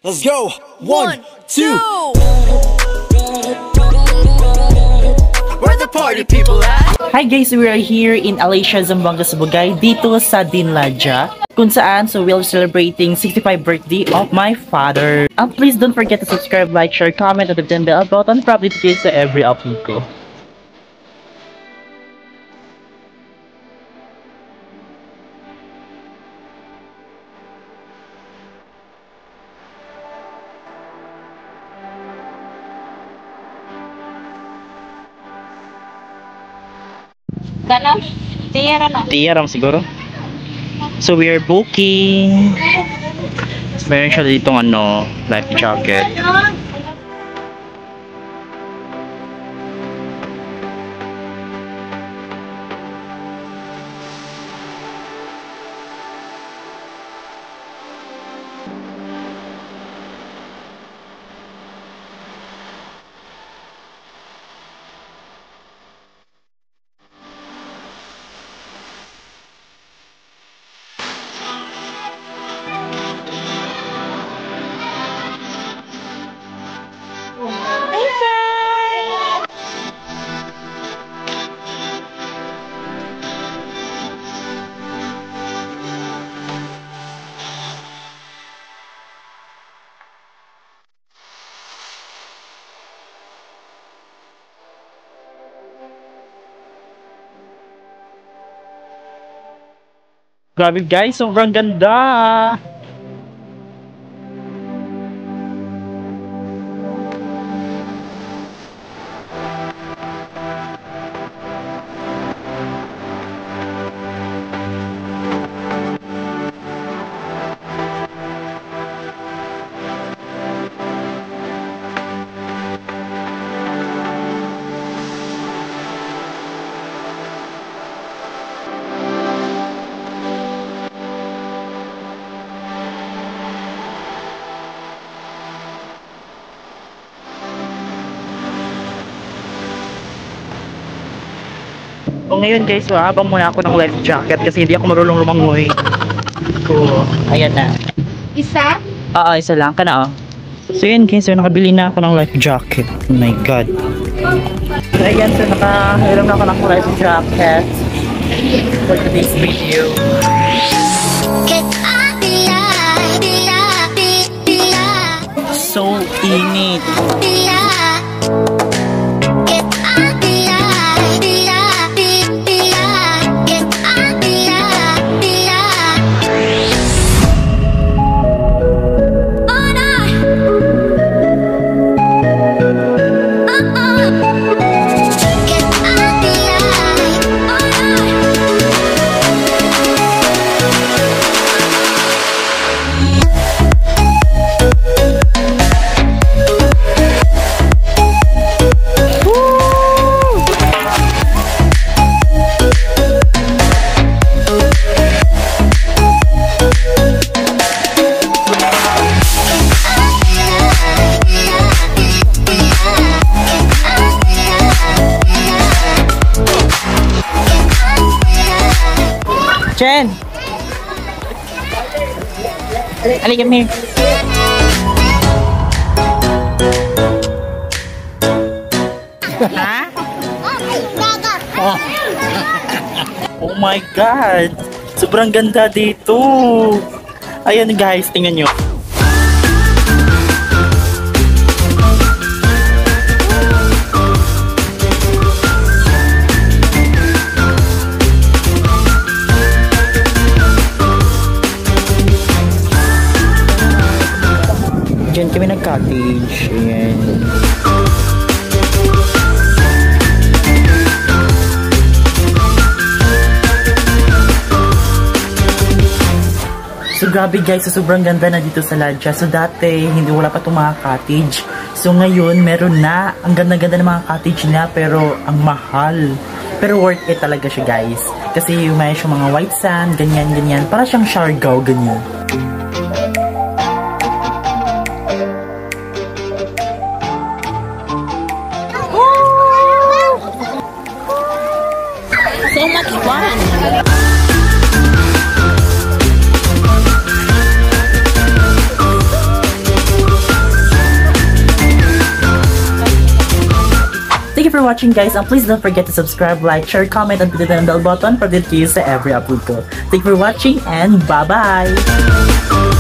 Let's go! One, two! Where the party people at? Hi guys, we are here in Alicia, Zamboanga, Sibugay, dito sa Dinladja, kung saan we're celebrating 65th birthday of my father. Please don't forget to subscribe, like, share, comment, and hit the bell button para updated sa every upload ko. Ganun? Tiyara na. Tiyaram siguro. So we are booking. Meron siya ditong life jacket. Grabe guys, sobrang ganda! O ngayon guys, habang muna ako ng life jacket kasi hindi ako marunong lumangoy. So, ayan na. Isa? Oo, isa lang. Kana So yun guys, so nakabili na ako ng life jacket. Oh my god. So ayan, so nakahiram na ako ng life jacket for today's video. So init. Chen! Ali, come here. Ha? Oh my god! Sobrang ganda dito! Ayan guys, tingnan nyo. Diyan kami nag-cottage. Ayan. grabe guys, so sobrang ganda na dito sa Ladja. So dati, hindi wala pa itong mga cottage. So ngayon, meron na. Ang ganda-ganda ng mga cottage na, pero ang mahal. Pero worth it talaga siya guys. Kasi may siyang mga white sand, ganyan-ganyan. Para siyang Siargao, ganyan. So much fun. Thank you for watching guys, and please don't forget to subscribe, like, share, comment, and click the bell button for the news sa every upload ko. Thank you for watching, and bye-bye!